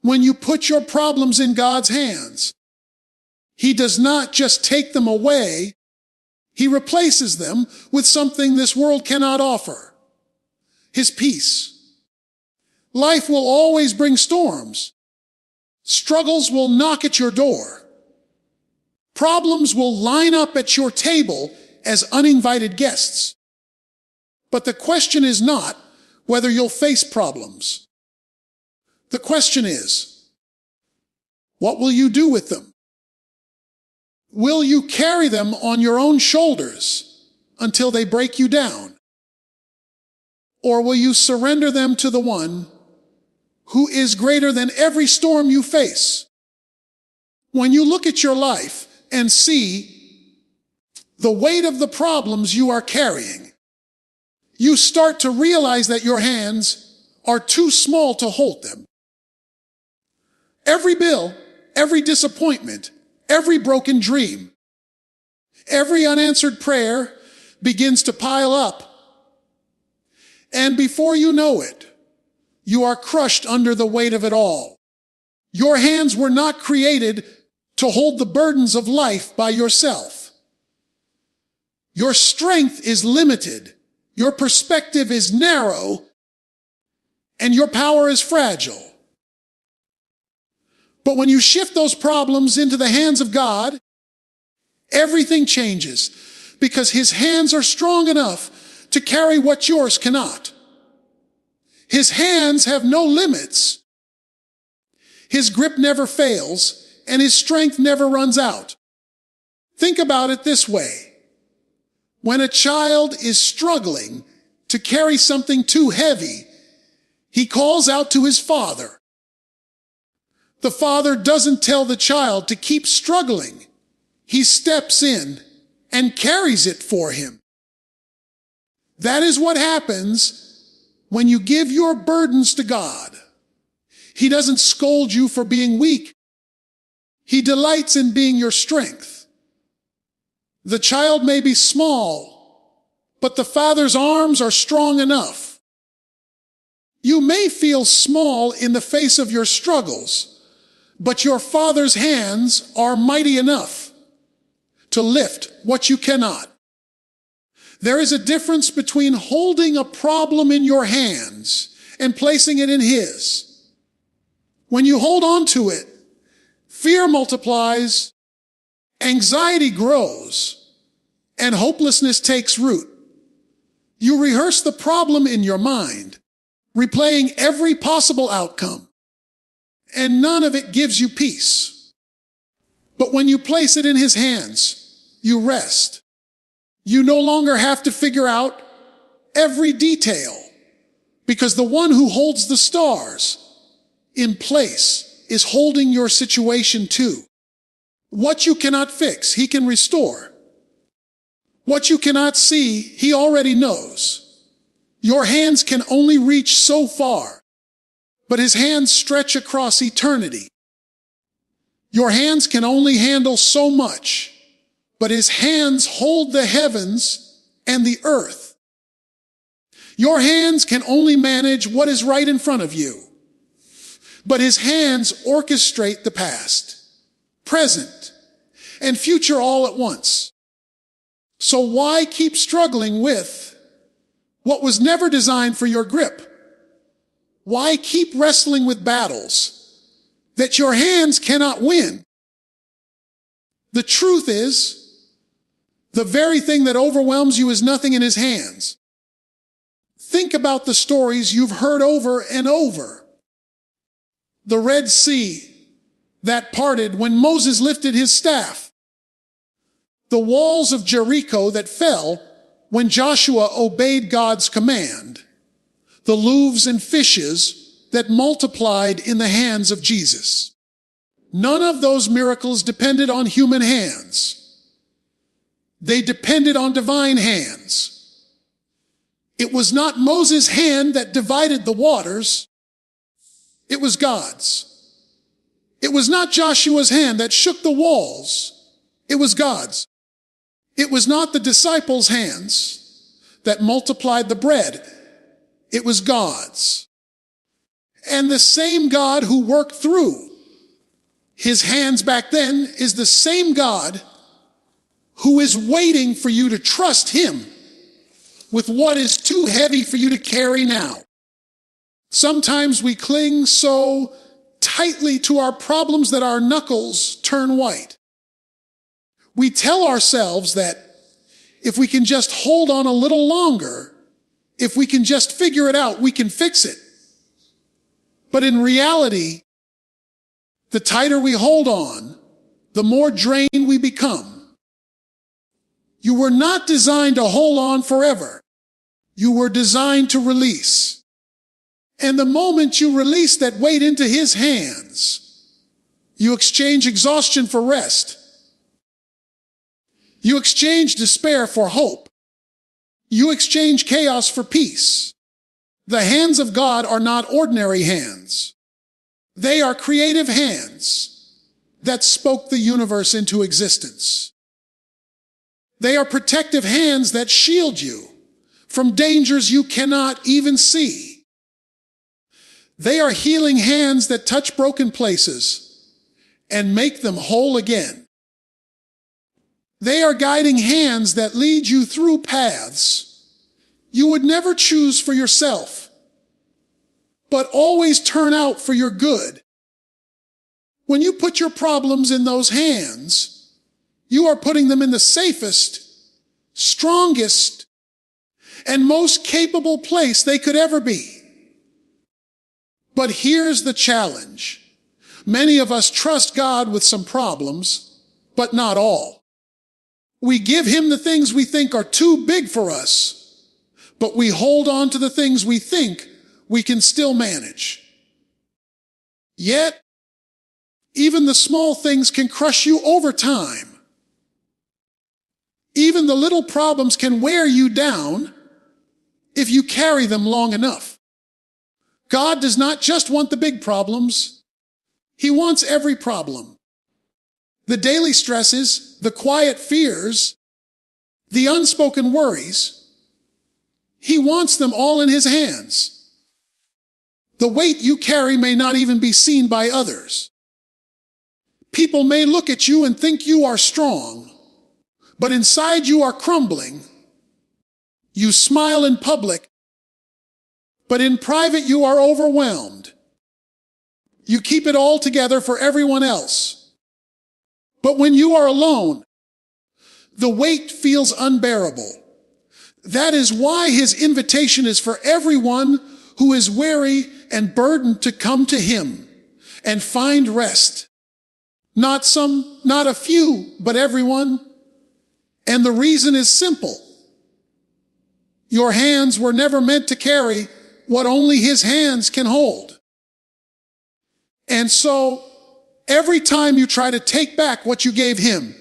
When you put your problems in God's hands, He does not just take them away, He replaces them with something this world cannot offer: His peace. Life will always bring storms. Struggles will knock at your door. Problems will line up at your table as uninvited guests. But the question is not whether you'll face problems. The question is, what will you do with them? Will you carry them on your own shoulders until they break you down? Or will you surrender them to the one who is greater than every storm you face? When you look at your life and see the weight of the problems you are carrying, you start to realize that your hands are too small to hold them. Every bill, every disappointment, every broken dream, every unanswered prayer begins to pile up. And before you know it, you are crushed under the weight of it all. Your hands were not created to hold the burdens of life by yourself. Your strength is limited, your perspective is narrow, and your power is fragile. But when you shift those problems into the hands of God, everything changes, because His hands are strong enough to carry what yours cannot. His hands have no limits. His grip never fails, and His strength never runs out. Think about it this way. When a child is struggling to carry something too heavy, he calls out to his father. The father doesn't tell the child to keep struggling. He steps in and carries it for him. That is what happens when you give your burdens to God. He doesn't scold you for being weak. He delights in being your strength. The child may be small, but the father's arms are strong enough. You may feel small in the face of your struggles, but your father's hands are mighty enough to lift what you cannot. There is a difference between holding a problem in your hands and placing it in His. When you hold on to it, fear multiplies, anxiety grows, and hopelessness takes root. You rehearse the problem in your mind, replaying every possible outcome, and none of it gives you peace. But when you place it in His hands, you rest. You no longer have to figure out every detail, because the one who holds the stars in place is holding your situation too. What you cannot fix, He can restore. What you cannot see, He already knows. Your hands can only reach so far, but His hands stretch across eternity. Your hands can only handle so much, but His hands hold the heavens and the earth. Your hands can only manage what is right in front of you, but His hands orchestrate the past, present, and future all at once. So why keep struggling with what was never designed for your grip? Why keep wrestling with battles that your hands cannot win? The truth is, the very thing that overwhelms you is nothing in His hands. Think about the stories you've heard over and over. The Red Sea that parted when Moses lifted his staff. The walls of Jericho that fell when Joshua obeyed God's command. The loaves and fishes that multiplied in the hands of Jesus. None of those miracles depended on human hands. They depended on divine hands. It was not Moses' hand that divided the waters. It was God's. It was not Joshua's hand that shook the walls. It was God's. It was not the disciples' hands that multiplied the bread. It was God's. And the same God who worked through his hands back then is the same God who is waiting for you to trust him with what is too heavy for you to carry now. Sometimes we cling so tightly to our problems that our knuckles turn white. We tell ourselves that if we can just hold on a little longer, if we can just figure it out, we can fix it. But in reality, the tighter we hold on, the more drained we become. You were not designed to hold on forever. You were designed to release. And the moment you release that weight into his hands, you exchange exhaustion for rest. You exchange despair for hope. You exchange chaos for peace. The hands of God are not ordinary hands. They are creative hands that spoke the universe into existence. They are protective hands that shield you from dangers you cannot even see. They are healing hands that touch broken places and make them whole again. They are guiding hands that lead you through paths you would never choose for yourself, but always turn out for your good. When you put your problems in those hands, you are putting them in the safest, strongest, and most capable place they could ever be. But here's the challenge. Many of us trust God with some problems, but not all. We give him the things we think are too big for us, but we hold on to the things we think we can still manage. Yet, even the small things can crush you over time. Even the little problems can wear you down if you carry them long enough. God does not just want the big problems. He wants every problem. The daily stresses, the quiet fears, the unspoken worries. He wants them all in his hands. The weight you carry may not even be seen by others. People may look at you and think you are strong, but inside you are crumbling. You smile in public, but in private you are overwhelmed. You keep it all together for everyone else. But when you are alone, the weight feels unbearable. That is why his invitation is for everyone who is weary and burdened to come to him and find rest. Not some, not a few, but everyone. And the reason is simple. Your hands were never meant to carry what only his hands can hold. And so, every time you try to take back what you gave him,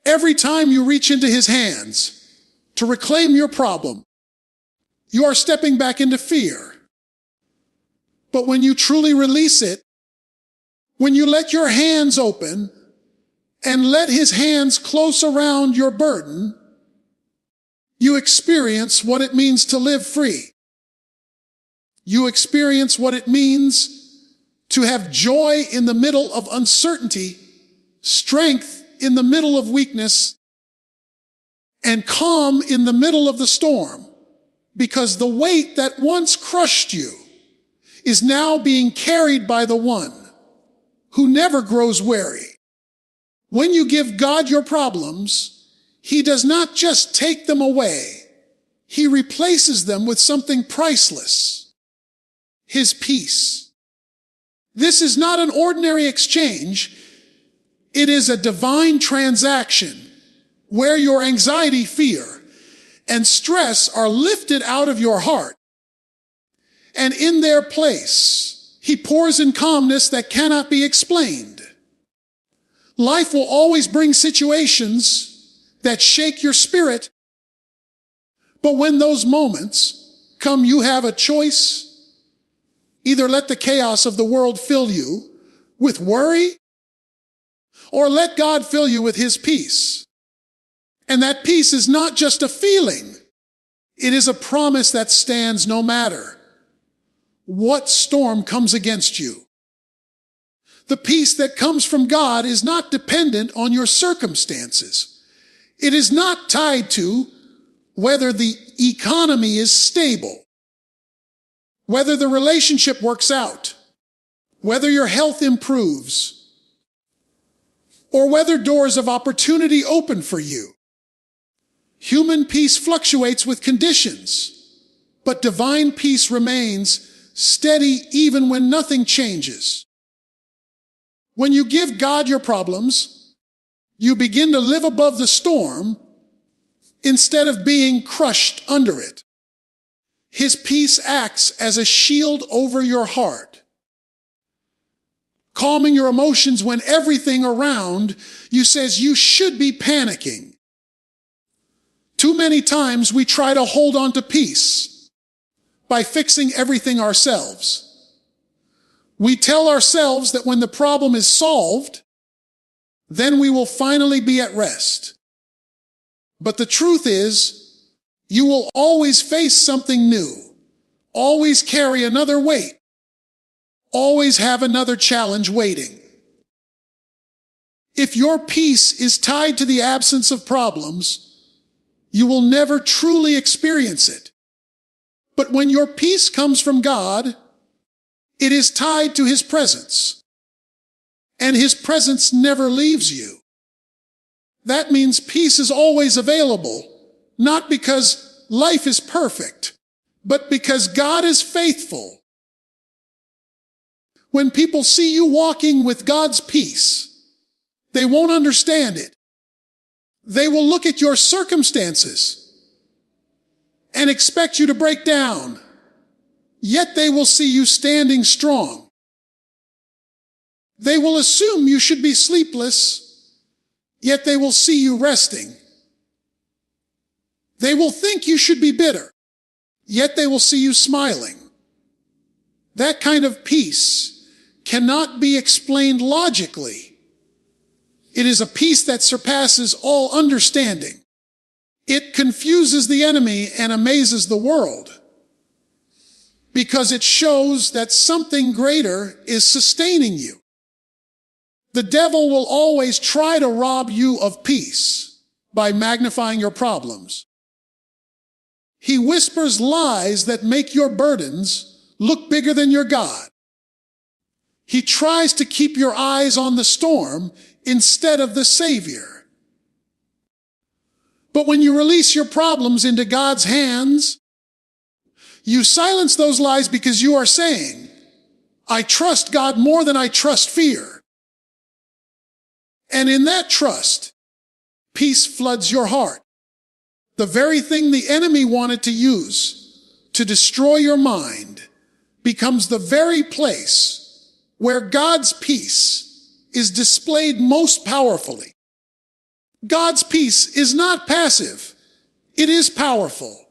every time you reach into his hands to reclaim your problem, you are stepping back into fear. But when you truly release it, when you let your hands open and let his hands close around your burden, you experience what it means to live free. You experience what it means to have joy in the middle of uncertainty, strength in the middle of weakness, and calm in the middle of the storm, because the weight that once crushed you is now being carried by the one who never grows weary. When you give God your problems, he does not just take them away. He replaces them with something priceless, his peace. This is not an ordinary exchange. It is a divine transaction where your anxiety, fear, and stress are lifted out of your heart. And in their place, he pours in calmness that cannot be explained. Life will always bring situations that shake your spirit. But when those moments come, you have a choice. Either let the chaos of the world fill you with worry, or let God fill you with his peace. And that peace is not just a feeling. It is a promise that stands no matter what storm comes against you. The peace that comes from God is not dependent on your circumstances. It is not tied to whether the economy is stable, whether the relationship works out, whether your health improves, or whether doors of opportunity open for you. Human peace fluctuates with conditions, but divine peace remains steady even when nothing changes. When you give God your problems, you begin to live above the storm instead of being crushed under it. His peace acts as a shield over your heart, calming your emotions when everything around you says you should be panicking. Too many times we try to hold on to peace by fixing everything ourselves. We tell ourselves that when the problem is solved, then we will finally be at rest. But the truth is, you will always face something new, always carry another weight, always have another challenge waiting. If your peace is tied to the absence of problems, you will never truly experience it. But when your peace comes from God, it is tied to His presence, and His presence never leaves you. That means peace is always available, not because life is perfect, but because God is faithful. When people see you walking with God's peace, they won't understand it. They will look at your circumstances and expect you to break down, yet they will see you standing strong. They will assume you should be sleepless, yet they will see you resting. They will think you should be bitter, yet they will see you smiling. That kind of peace cannot be explained logically. It is a peace that surpasses all understanding. It confuses the enemy and amazes the world, because it shows that something greater is sustaining you. The devil will always try to rob you of peace by magnifying your problems. He whispers lies that make your burdens look bigger than your God. He tries to keep your eyes on the storm instead of the Savior. But when you release your problems into God's hands, you silence those lies because you are saying, I trust God more than I trust fear. And in that trust, peace floods your heart. The very thing the enemy wanted to use to destroy your mind becomes the very place where God's peace is displayed most powerfully. God's peace is not passive. It is powerful.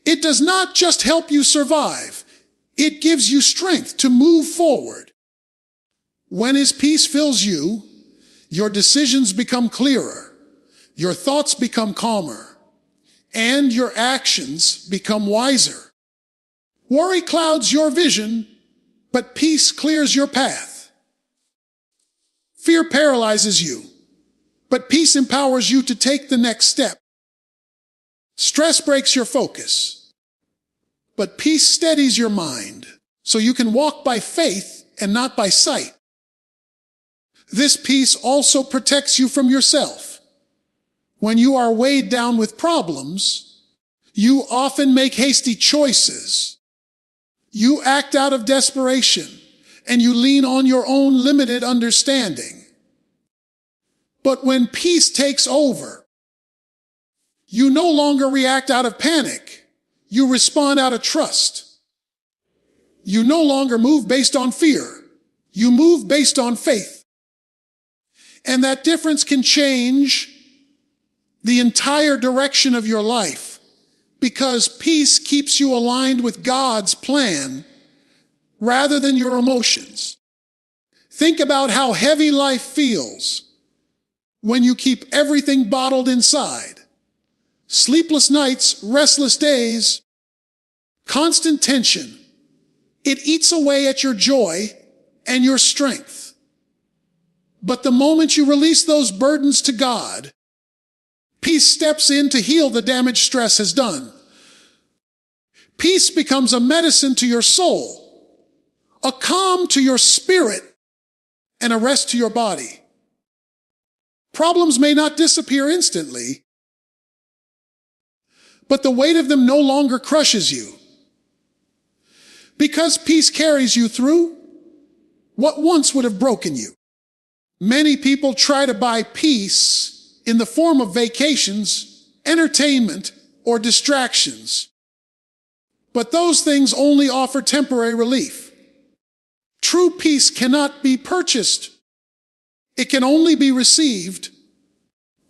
It does not just help you survive. It gives you strength to move forward. When His peace fills you, your decisions become clearer, your thoughts become calmer, and your actions become wiser. Worry clouds your vision, but peace clears your path. Fear paralyzes you, but peace empowers you to take the next step. Stress breaks your focus, but peace steadies your mind so you can walk by faith and not by sight. This peace also protects you from yourself. When you are weighed down with problems, you often make hasty choices. You act out of desperation, and you lean on your own limited understanding. But when peace takes over, you no longer react out of panic. You respond out of trust. You no longer move based on fear. You move based on faith. And that difference can change the entire direction of your life, because peace keeps you aligned with God's plan rather than your emotions. Think about how heavy life feels when you keep everything bottled inside. Sleepless nights, restless days, constant tension. It eats away at your joy and your strength. But the moment you release those burdens to God, peace steps in to heal the damage stress has done. Peace becomes a medicine to your soul, a calm to your spirit, and a rest to your body. Problems may not disappear instantly, but the weight of them no longer crushes you. Because peace carries you through what once would have broken you. Many people try to buy peace in the form of vacations, entertainment, or distractions. But those things only offer temporary relief. True peace cannot be purchased. It can only be received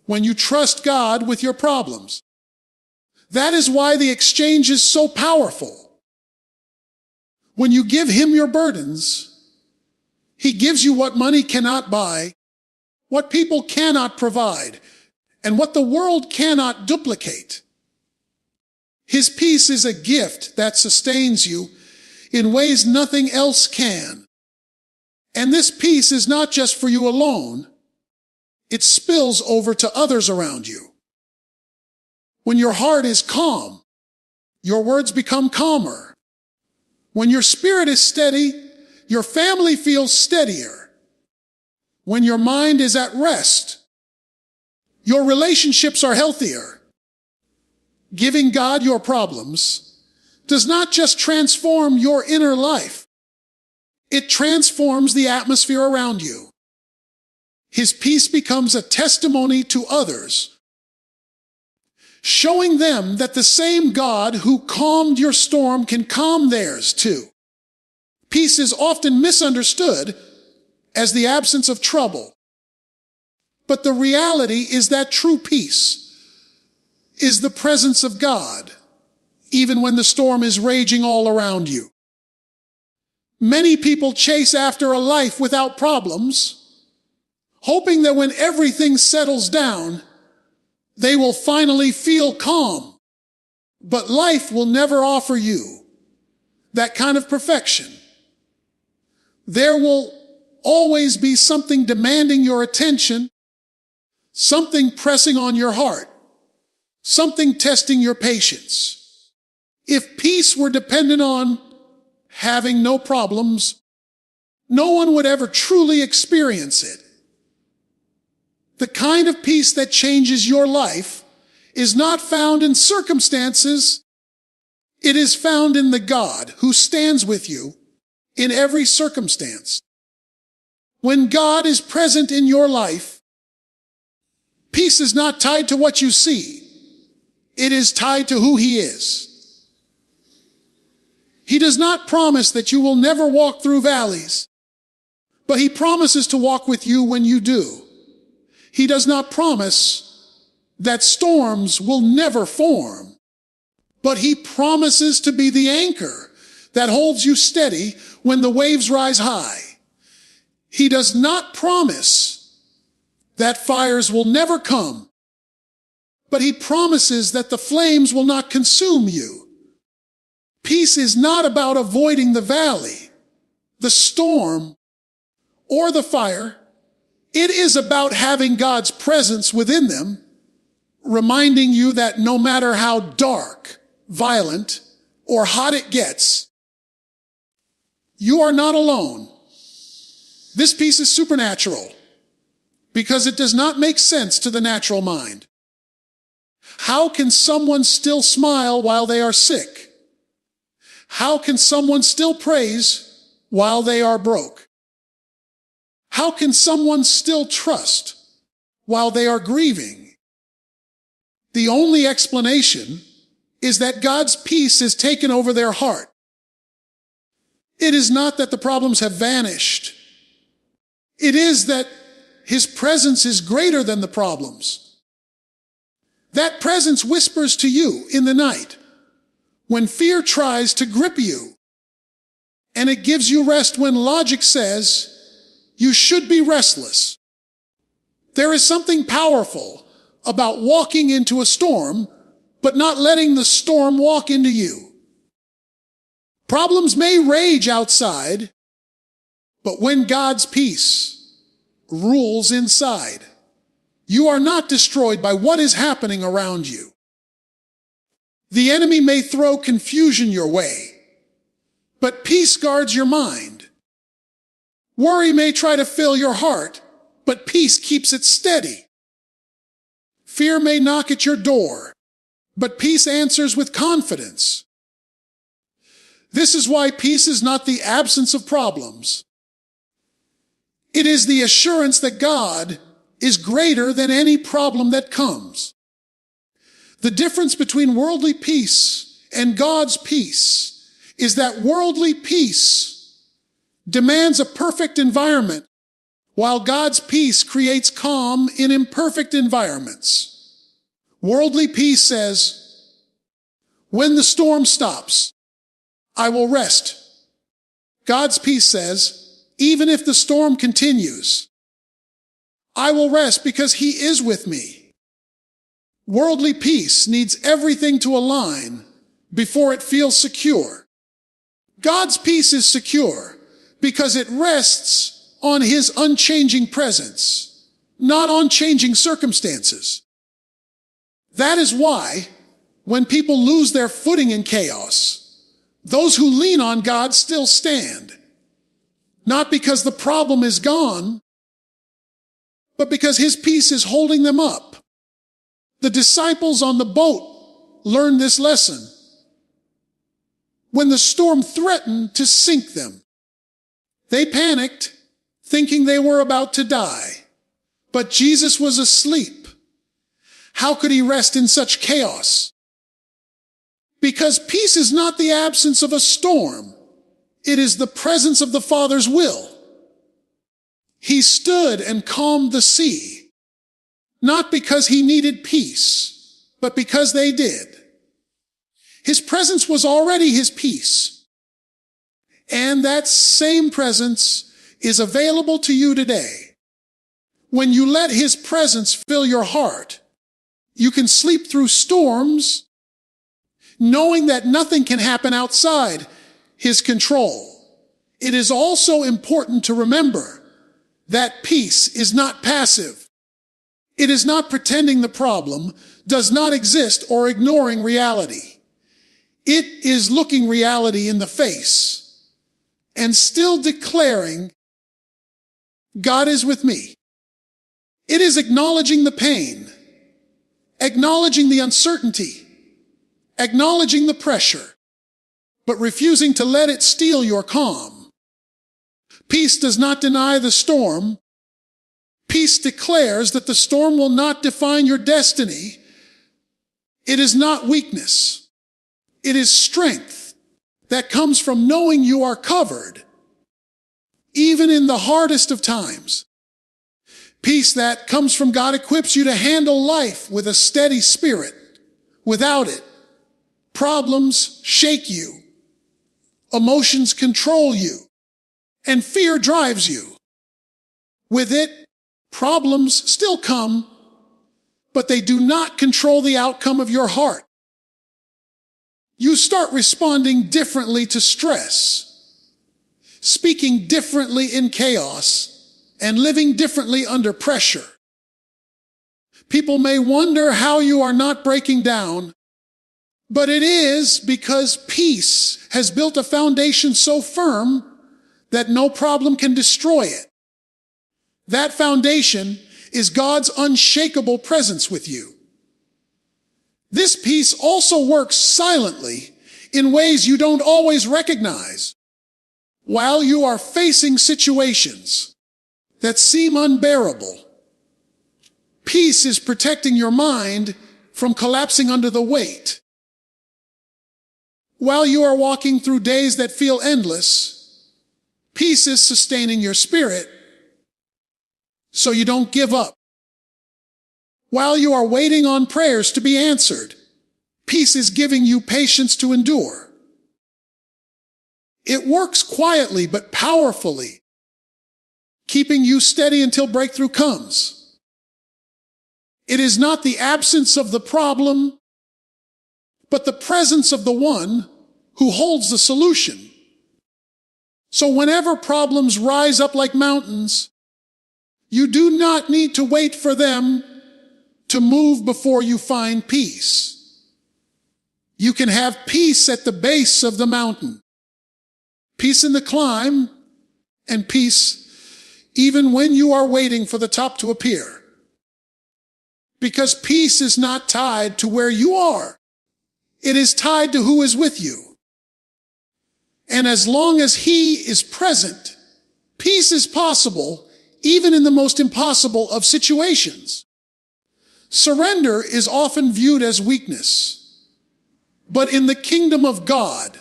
when you trust God with your problems. That is why the exchange is so powerful. When you give Him your burdens, He gives you what money cannot buy, what people cannot provide, and what the world cannot duplicate. His peace is a gift that sustains you in ways nothing else can. And this peace is not just for you alone. It spills over to others around you. When your heart is calm, your words become calmer. When your spirit is steady, your family feels steadier. When your mind is at rest, your relationships are healthier. Giving God your problems does not just transform your inner life. It transforms the atmosphere around you. His peace becomes a testimony to others, showing them that the same God who calmed your storm can calm theirs too. Peace is often misunderstood as the absence of trouble. But the reality is that true peace is the presence of God, even when the storm is raging all around you. Many people chase after a life without problems, hoping that when everything settles down, they will finally feel calm. But life will never offer you that kind of perfection. There will always be something demanding your attention, something pressing on your heart, something testing your patience. If peace were dependent on having no problems, no one would ever truly experience it. The kind of peace that changes your life is not found in circumstances. It is found in the God who stands with you in every circumstance. When God is present in your life, peace is not tied to what you see. It is tied to who He is. He does not promise that you will never walk through valleys, but He promises to walk with you when you do. He does not promise that storms will never form, but He promises to be the anchor that holds you steady when the waves rise high. He does not promise that fires will never come, but He promises that the flames will not consume you. Peace is not about avoiding the valley, the storm, or the fire. It is about having God's presence within them, reminding you that no matter how dark, violent, or hot it gets, you are not alone. This peace is supernatural because it does not make sense to the natural mind. How can someone still smile while they are sick? How can someone still praise while they are broke? How can someone still trust while they are grieving? The only explanation is that God's peace has taken over their heart. It is not that the problems have vanished. It is that His presence is greater than the problems. That presence whispers to you in the night when fear tries to grip you, and it gives you rest when logic says you should be restless. There is something powerful about walking into a storm, but not letting the storm walk into you. Problems may rage outside, but when God's peace rules inside, you are not destroyed by what is happening around you. The enemy may throw confusion your way, but peace guards your mind. Worry may try to fill your heart, but peace keeps it steady. Fear may knock at your door, but peace answers with confidence. This is why peace is not the absence of problems. It is the assurance that God is greater than any problem that comes. The difference between worldly peace and God's peace is that worldly peace demands a perfect environment, while God's peace creates calm in imperfect environments. Worldly peace says, when the storm stops, I will rest. God's peace says, even if the storm continues, I will rest because He is with me. Worldly peace needs everything to align before it feels secure. God's peace is secure because it rests on His unchanging presence, not on changing circumstances. That is why, when people lose their footing in chaos, those who lean on God still stand. Not because the problem is gone, but because His peace is holding them up. The disciples on the boat learned this lesson. When the storm threatened to sink them, they panicked, thinking they were about to die. But Jesus was asleep. How could He rest in such chaos? Because peace is not the absence of a storm. It is the presence of the Father's will. He stood and calmed the sea, not because He needed peace, but because they did. His presence was already His peace. And that same presence is available to you today. When you let His presence fill your heart, you can sleep through storms, knowing that nothing can happen outside His control. It is also important to remember that peace is not passive. It is not pretending the problem does not exist or ignoring reality. It is looking reality in the face and still declaring, God is with me. It is acknowledging the pain, acknowledging the uncertainty, acknowledging the pressure, but refusing to let it steal your calm. Peace does not deny the storm. Peace declares that the storm will not define your destiny. It is not weakness. It is strength that comes from knowing you are covered, even in the hardest of times. Peace that comes from God equips you to handle life with a steady spirit. Without it, problems shake you, emotions control you, and fear drives you. With it, problems still come, but they do not control the outcome of your heart. You start responding differently to stress, speaking differently in chaos, and living differently under pressure. People may wonder how you are not breaking down, but it is because peace has built a foundation so firm that no problem can destroy it. That foundation is God's unshakable presence with you. This peace also works silently in ways you don't always recognize. While you are facing situations that seem unbearable, peace is protecting your mind from collapsing under the weight. While you are walking through days that feel endless, peace is sustaining your spirit so you don't give up. While you are waiting on prayers to be answered, peace is giving you patience to endure. It works quietly but powerfully, keeping you steady until breakthrough comes. It is not the absence of the problem, but the presence of the one who holds the solution. So whenever problems rise up like mountains, you do not need to wait for them to move before you find peace. You can have peace at the base of the mountain, peace in the climb, and peace even when you are waiting for the top to appear. Because peace is not tied to where you are. It is tied to who is with you. And as long as He is present, peace is possible even in the most impossible of situations. Surrender is often viewed as weakness. But in the kingdom of God,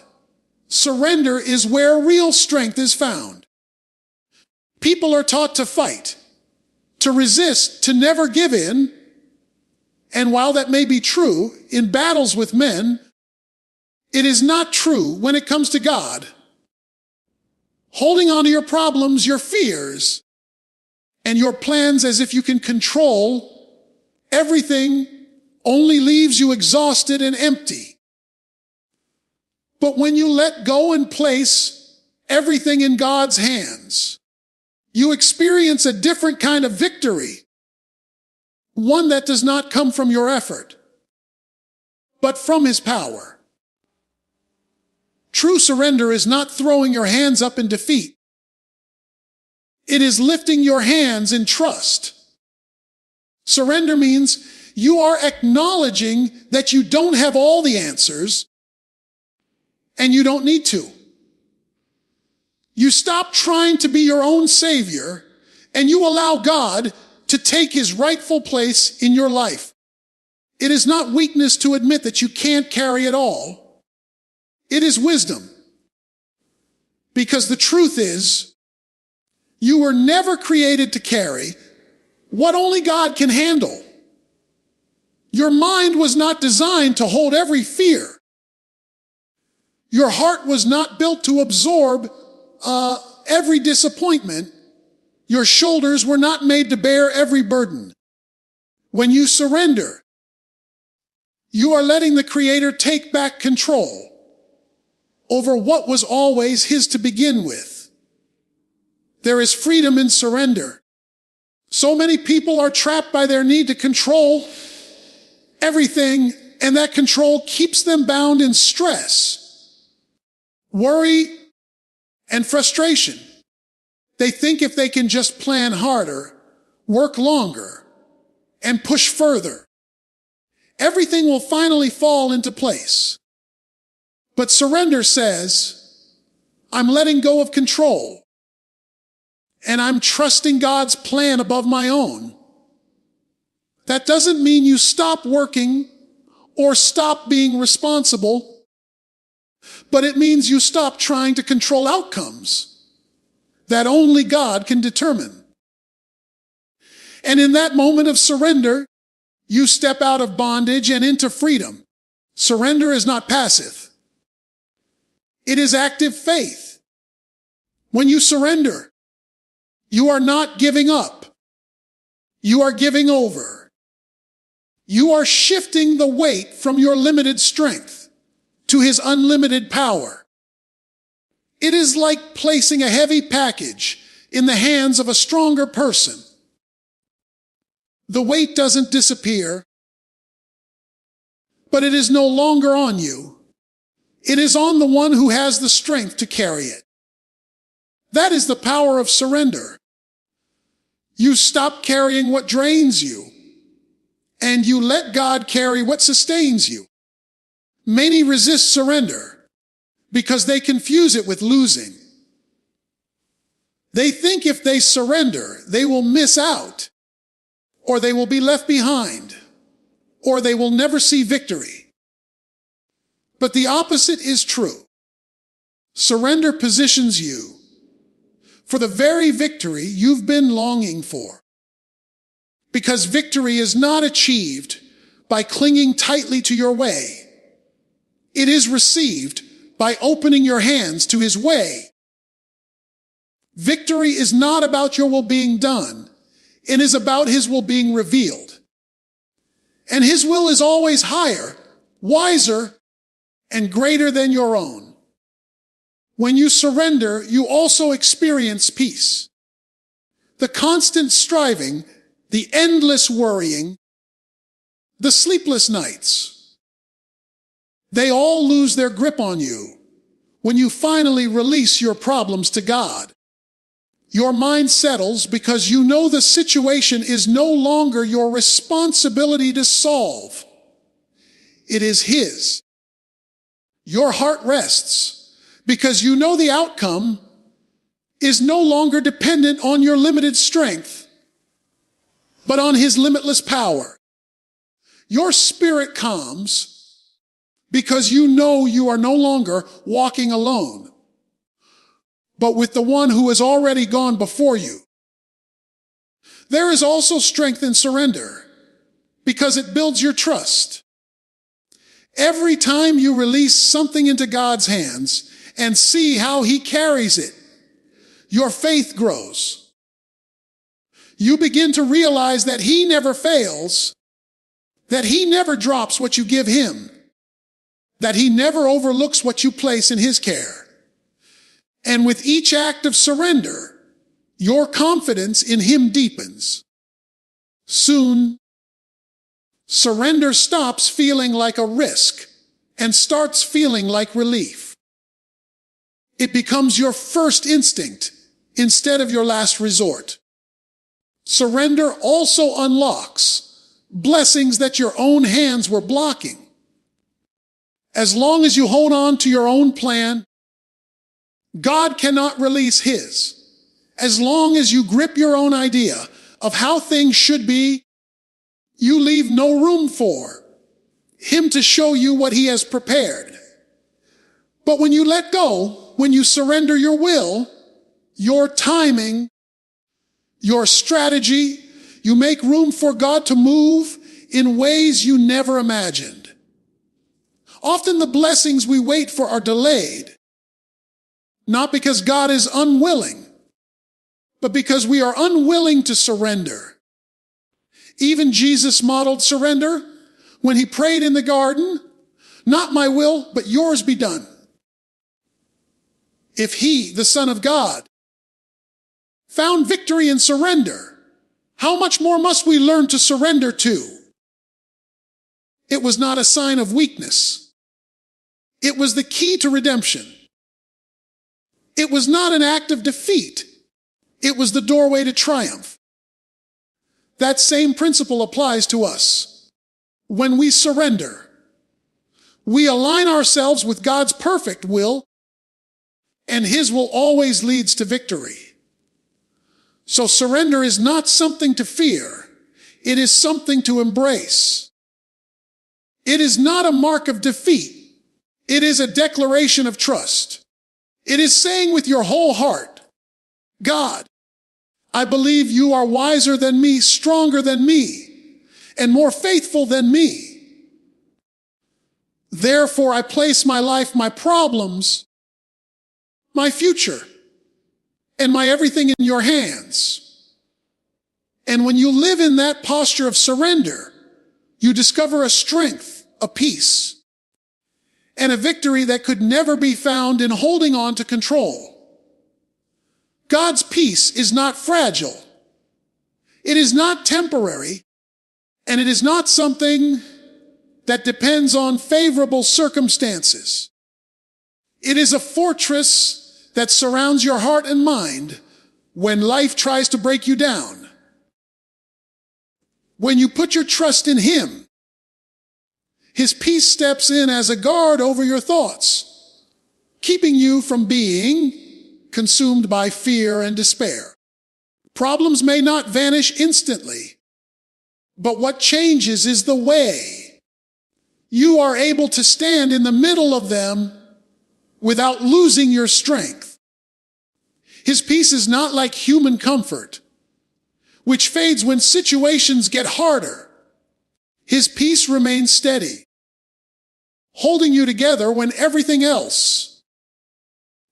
surrender is where real strength is found. People are taught to fight, to resist, to never give in. And while that may be true in battles with men, it is not true when it comes to God. Holding on to your problems, your fears, and your plans as if you can control everything only leaves you exhausted and empty. But when you let go and place everything in God's hands, you experience a different kind of victory, one that does not come from your effort, but from His power. True surrender is not throwing your hands up in defeat. It is lifting your hands in trust. Surrender means you are acknowledging that you don't have all the answers, and you don't need to. You stop trying to be your own savior, and you allow God to take His rightful place in your life. It is not weakness to admit that you can't carry it all. It is wisdom. Because the truth is, you were never created to carry what only God can handle. Your mind was not designed to hold every fear. Your heart was not built to absorb every disappointment. Your shoulders were not made to bear every burden. When you surrender, you are letting the Creator take back control over what was always His to begin with. There is freedom in surrender. So many people are trapped by their need to control everything, and that control keeps them bound in stress, worry, and frustration. They think if they can just plan harder, work longer, and push further, everything will finally fall into place. But surrender says, I'm letting go of control, and I'm trusting God's plan above my own. That doesn't mean you stop working or stop being responsible, but it means you stop trying to control outcomes that only God can determine. And in that moment of surrender, you step out of bondage and into freedom. Surrender is not passive. It is active faith. When you surrender, you are not giving up. You are giving over. You are shifting the weight from your limited strength to His unlimited power. It is like placing a heavy package in the hands of a stronger person. The weight doesn't disappear, but it is no longer on you. It is on the one who has the strength to carry it. That is the power of surrender. You stop carrying what drains you, and you let God carry what sustains you. Many resist surrender because they confuse it with losing. They think if they surrender, they will miss out, or they will be left behind, or they will never see victory. But the opposite is true. Surrender positions you for the very victory you've been longing for. Because victory is not achieved by clinging tightly to your way. It is received by opening your hands to His way. Victory is not about your will being done. It is about His will being revealed. And His will is always higher, wiser, and greater than your own. When you surrender, you also experience peace. The constant striving, the endless worrying, the sleepless nights, they all lose their grip on you when you finally release your problems to God. Your mind settles because you know the situation is no longer your responsibility to solve. It is His. Your heart rests because you know the outcome is no longer dependent on your limited strength, but on His limitless power. Your spirit calms because you know you are no longer walking alone, but with the one who has already gone before you. There is also strength in surrender because it builds your trust. Every time you release something into God's hands and see how He carries it, your faith grows. You begin to realize that He never fails, that He never drops what you give Him, that He never overlooks what you place in His care. And with each act of surrender, your confidence in Him deepens. Soon, surrender stops feeling like a risk and starts feeling like relief. It becomes your first instinct instead of your last resort. Surrender also unlocks blessings that your own hands were blocking. As long as you hold on to your own plan, God cannot release His. As long as you grip your own idea of how things should be, you leave no room for Him to show you what He has prepared. But when you let go, when you surrender your will, your timing, your strategy, you make room for God to move in ways you never imagined. Often the blessings we wait for are delayed, not because God is unwilling, but because we are unwilling to surrender. Even Jesus modeled surrender when He prayed in the garden, "Not my will, but yours be done." If He, the Son of God, found victory in surrender, how much more must we learn to surrender to? It was not a sign of weakness. It was the key to redemption. It was not an act of defeat. It was the doorway to triumph. That same principle applies to us. When we surrender, we align ourselves with God's perfect will, and His will always leads to victory. So surrender is not something to fear. It is something to embrace. It is not a mark of defeat. It is a declaration of trust. It is saying with your whole heart, "God, I believe you are wiser than me, stronger than me, and more faithful than me. Therefore, I place my life, my problems, my future, and my everything in your hands." And when you live in that posture of surrender, you discover a strength, a peace, and a victory that could never be found in holding on to control. God's peace is not fragile. It is not temporary, and it is not something that depends on favorable circumstances. It is a fortress that surrounds your heart and mind when life tries to break you down. When you put your trust in Him, His peace steps in as a guard over your thoughts, keeping you from being consumed by fear and despair. Problems may not vanish instantly, but what changes is the way. You are able to stand in the middle of them without losing your strength. His peace is not like human comfort, which fades when situations get harder. His peace remains steady, holding you together when everything else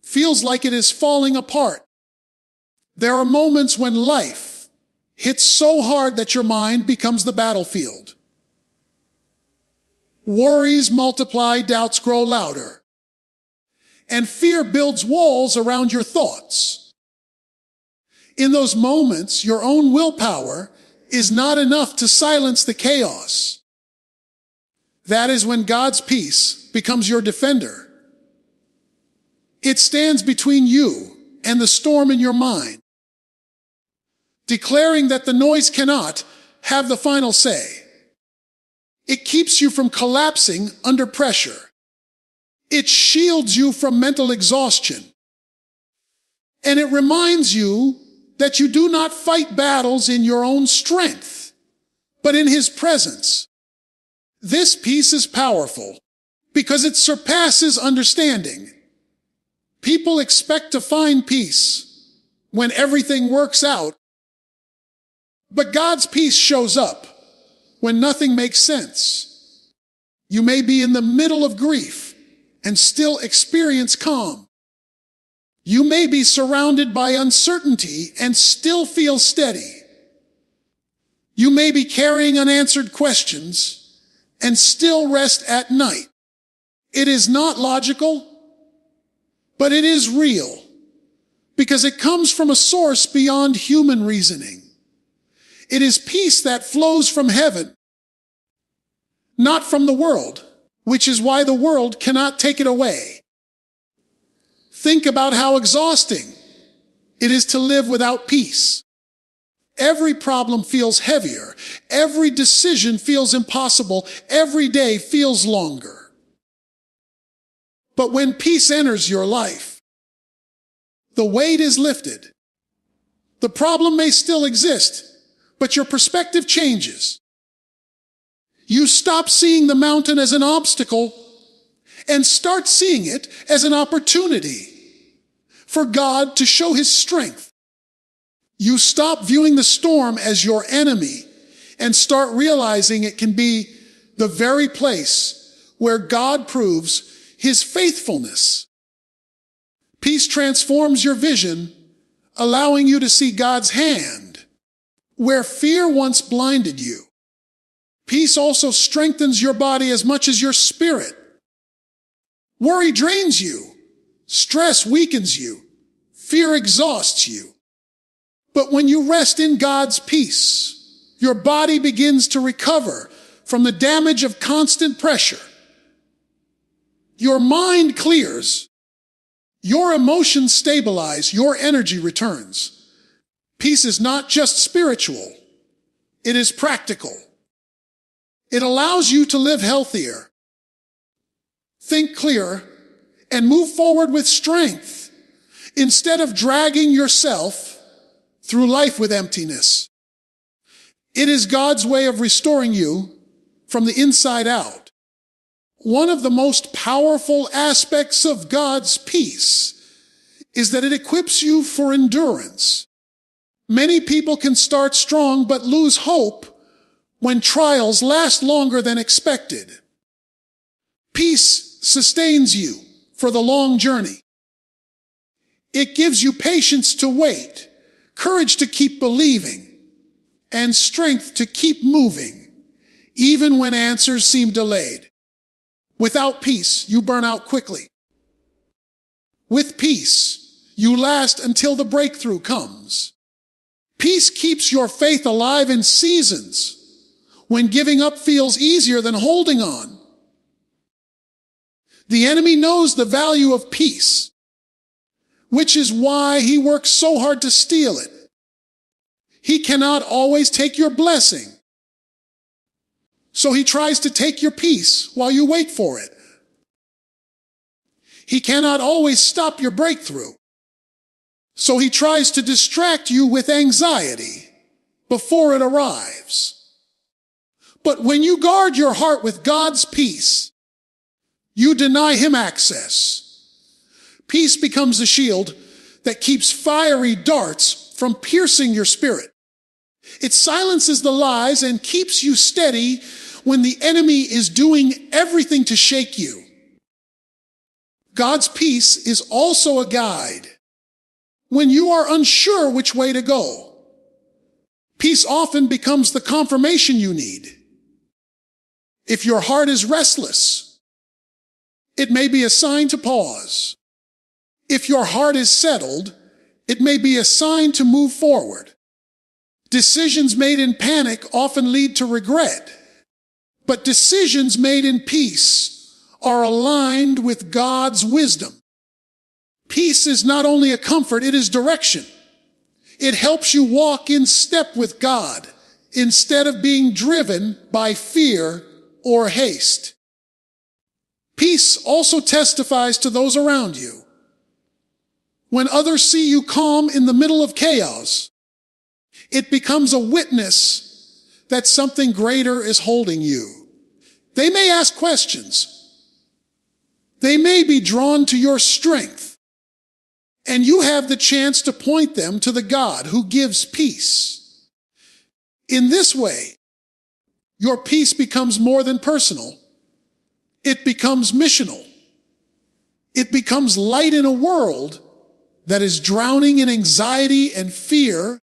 feels like it is falling apart. There are moments when life hits so hard that your mind becomes the battlefield. Worries multiply, doubts grow louder. and fear builds walls around your thoughts. In those moments, your own willpower is not enough to silence the chaos. That is when God's peace becomes your defender. It stands between you and the storm in your mind, declaring that the noise cannot have the final say. It keeps you from collapsing under pressure. It shields you from mental exhaustion. And it reminds you that you do not fight battles in your own strength, but in His presence. This peace is powerful because it surpasses understanding. People expect to find peace when everything works out, but God's peace shows up when nothing makes sense. You may be in the middle of grief and still experience calm. You may be surrounded by uncertainty and still feel steady. You may be carrying unanswered questions and still rest at night. It is not logical, but it is real because it comes from a source beyond human reasoning. It is peace that flows from heaven, not from the world, which is why the world cannot take it away. Think about how exhausting it is to live without peace. Every problem feels heavier. Every decision feels impossible. Every day feels longer. But when peace enters your life, the weight is lifted. The problem may still exist, but your perspective changes. You stop seeing the mountain as an obstacle and start seeing it as an opportunity for God to show His strength. You stop viewing the storm as your enemy and start realizing it can be the very place where God proves His faithfulness. Peace transforms your vision, allowing you to see God's hand where fear once blinded you. Peace also strengthens your body as much as your spirit. Worry drains you. Stress weakens you. Fear exhausts you. But when you rest in God's peace, your body begins to recover from the damage of constant pressure. Your mind clears. Your emotions stabilize. Your energy returns. Peace is not just spiritual. It is practical. It allows you to live healthier, think clearer, and move forward with strength instead of dragging yourself through life with emptiness. It is God's way of restoring you from the inside out. One of the most powerful aspects of God's peace is that it equips you for endurance. Many people can start strong but lose hope when trials last longer than expected. Peace sustains you for the long journey. It gives you patience to wait, courage to keep believing, and strength to keep moving, even when answers seem delayed. Without peace, you burn out quickly. With peace, you last until the breakthrough comes. Peace keeps your faith alive in seasons when giving up feels easier than holding on. The enemy knows the value of peace, which is why he works so hard to steal it. He cannot always take your blessing, so he tries to take your peace while you wait for it. He cannot always stop your breakthrough, so he tries to distract you with anxiety before it arrives. But when you guard your heart with God's peace, you deny him access. Peace becomes a shield that keeps fiery darts from piercing your spirit. It silences the lies and keeps you steady when the enemy is doing everything to shake you. God's peace is also a guide when you are unsure which way to go. Peace often becomes the confirmation you need. If your heart is restless, it may be a sign to pause. If your heart is settled, it may be a sign to move forward. Decisions made in panic often lead to regret, but decisions made in peace are aligned with God's wisdom. Peace is not only a comfort, it is direction. It helps you walk in step with God instead of being driven by fear or haste. Peace also testifies to those around you. When others see you calm in the middle of chaos, it becomes a witness that something greater is holding you. They may ask questions. They may be drawn to your strength. And you have the chance to point them to the God who gives peace. In this way, your peace becomes more than personal. It becomes missional. It becomes light in a world that is drowning in anxiety and fear,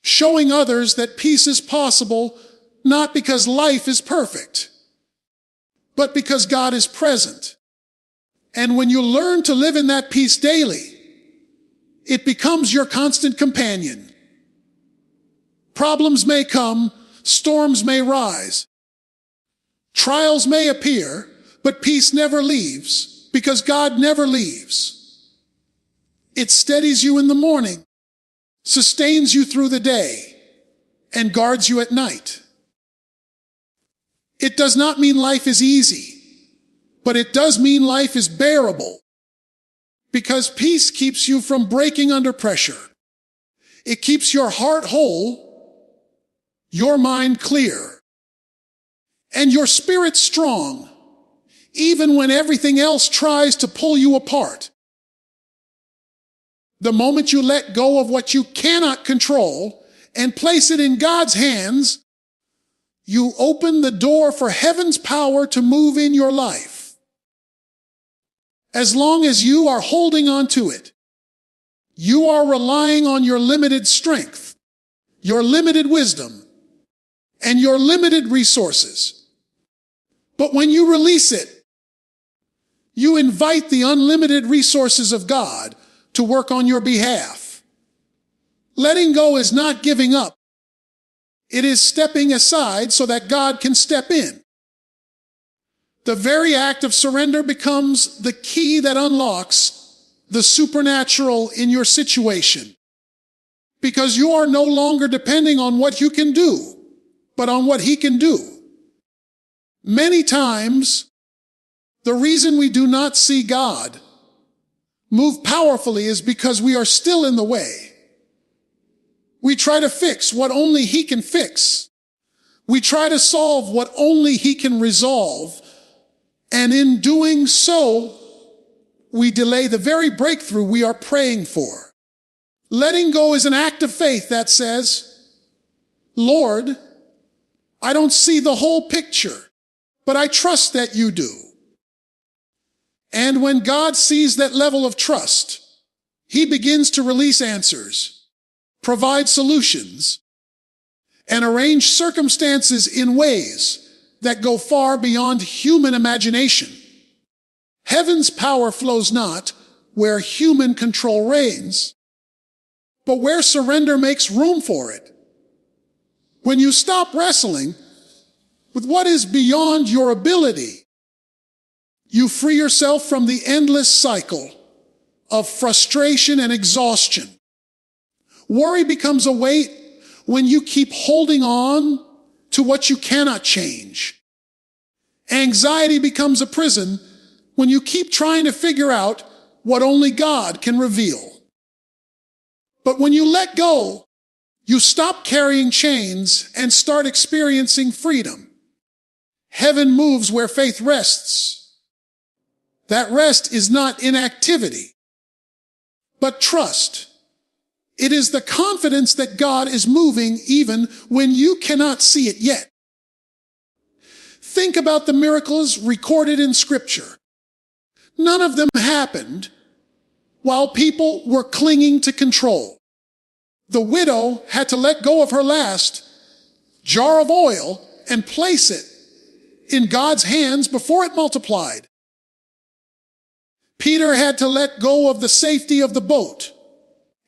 showing others that peace is possible not because life is perfect, but because God is present. And when you learn to live in that peace daily, it becomes your constant companion. Problems may come, storms may rise, trials may appear, but peace never leaves because God never leaves. It steadies you in the morning, sustains you through the day, and guards you at night. It does not mean life is easy, but it does mean life is bearable, because peace keeps you from breaking under pressure. It keeps your heart whole, your mind clear, and your spirit strong, even when everything else tries to pull you apart. The moment you let go of what you cannot control and place it in God's hands, you open the door for heaven's power to move in your life. As long as you are holding on to it, you are relying on your limited strength, your limited wisdom, and your limited resources. But when you release it, you invite the unlimited resources of God to work on your behalf. Letting go is not giving up. It is stepping aside so that God can step in. The very act of surrender becomes the key that unlocks the supernatural in your situation, because you are no longer depending on what you can do, but on what He can do. Many times, the reason we do not see God move powerfully is because we are still in the way. We try to fix what only He can fix. We try to solve what only He can resolve. And in doing so, we delay the very breakthrough we are praying for. Letting go is an act of faith that says, Lord, I don't see the whole picture, but I trust that you do. And when God sees that level of trust, He begins to release answers, provide solutions, and arrange circumstances in ways that go far beyond human imagination. Heaven's power flows not where human control reigns, but where surrender makes room for it. When you stop wrestling with what is beyond your ability, you free yourself from the endless cycle of frustration and exhaustion. Worry becomes a weight when you keep holding on to what you cannot change. Anxiety becomes a prison when you keep trying to figure out what only God can reveal. But when you let go, you stop carrying chains and start experiencing freedom. Heaven moves where faith rests. That rest is not inactivity, but trust. It is the confidence that God is moving even when you cannot see it yet. Think about the miracles recorded in Scripture. None of them happened while people were clinging to control. The widow had to let go of her last jar of oil and place it in God's hands before it multiplied. Peter had to let go of the safety of the boat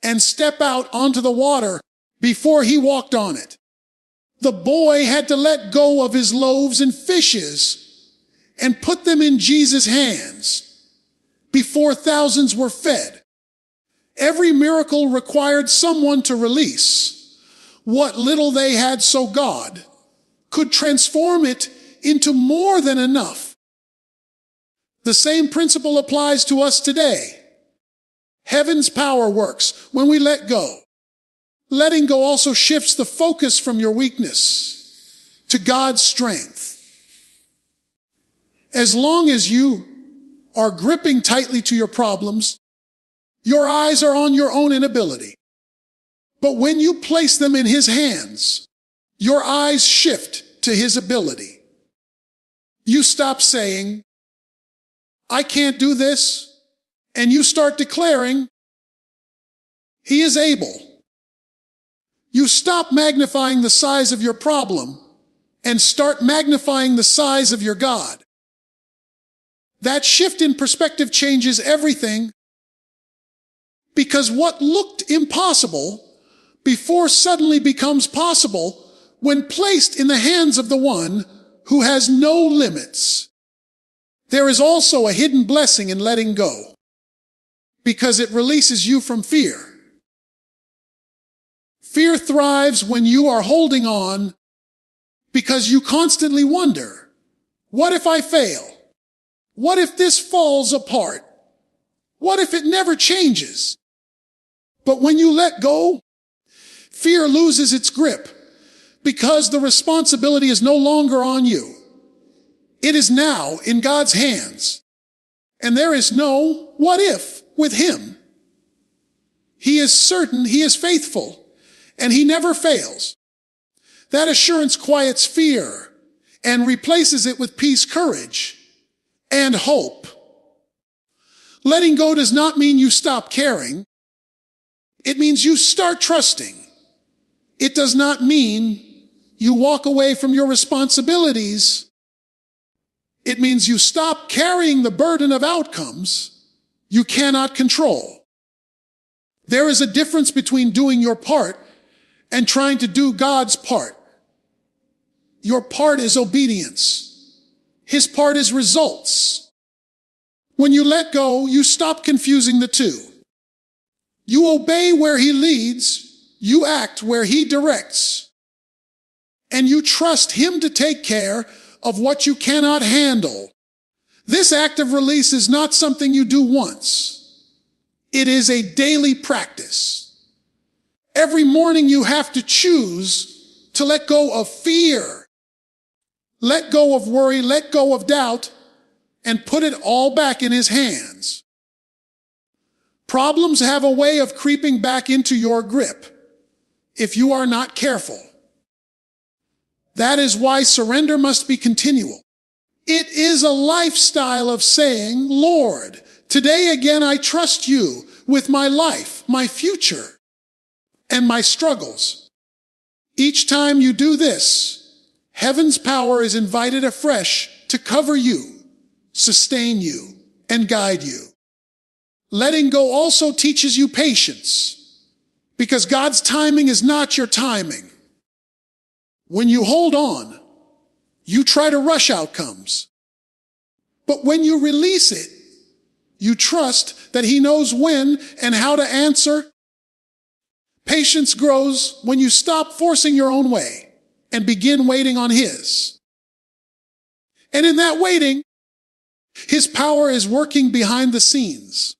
and step out onto the water before he walked on it. The boy had to let go of his loaves and fishes and put them in Jesus' hands before thousands were fed. Every miracle required someone to release what little they had so God could transform it into more than enough. The same principle applies to us today. Heaven's power works when we let go. Letting go also shifts the focus from your weakness to God's strength. As long as you are gripping tightly to your problems, your eyes are on your own inability. But when you place them in His hands, your eyes shift to His ability. You stop saying, "I can't do this," and you start declaring, "He is able." You stop magnifying the size of your problem and start magnifying the size of your God. That shift in perspective changes everything, because what looked impossible before suddenly becomes possible when placed in the hands of the one who has no limits. There is also a hidden blessing in letting go, because it releases you from fear. Fear thrives when you are holding on because you constantly wonder, what if I fail? What if this falls apart? What if it never changes? But when you let go, fear loses its grip because the responsibility is no longer on you. It is now in God's hands, and there is no what if with Him. He is certain, He is faithful, and He never fails. That assurance quiets fear and replaces it with peace, courage, and hope. Letting go does not mean you stop caring. It means you start trusting. It does not mean you walk away from your responsibilities. It means you stop carrying the burden of outcomes you cannot control. There is a difference between doing your part and trying to do God's part. Your part is obedience. His part is results. When you let go, you stop confusing the two. You obey where He leads, you act where He directs, and you trust Him to take care of what you cannot handle. This act of release is not something you do once. It is a daily practice. Every morning you have to choose to let go of fear, let go of worry, let go of doubt, and put it all back in His hands. Problems have a way of creeping back into your grip if you are not careful. That is why surrender must be continual. It is a lifestyle of saying, "Lord, today again I trust You with my life, my future, and my struggles." Each time you do this, heaven's power is invited afresh to cover you, sustain you, and guide you. Letting go also teaches you patience, because God's timing is not your timing. When you hold on, you try to rush outcomes. But when you release it, you trust that He knows when and how to answer. Patience grows when you stop forcing your own way and begin waiting on His. And in that waiting, His power is working behind the scenes,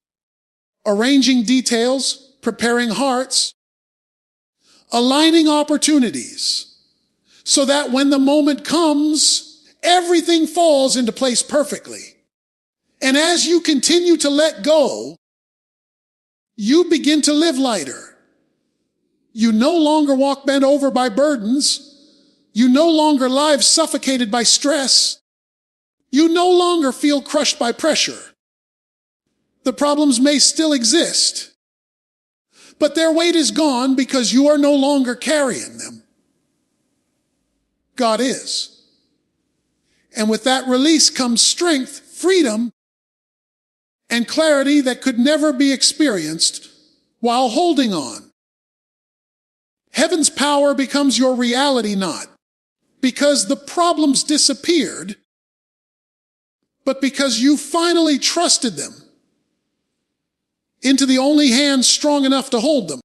arranging details, preparing hearts, aligning opportunities, so that when the moment comes, everything falls into place perfectly. And as you continue to let go, you begin to live lighter. You no longer walk bent over by burdens. You no longer live suffocated by stress. You no longer feel crushed by pressure. The problems may still exist, but their weight is gone because you are no longer carrying them. God is. And with that release comes strength, freedom, and clarity that could never be experienced while holding on. Heaven's power becomes your reality not because the problems disappeared, but because you finally trusted them into the only hands strong enough to hold them.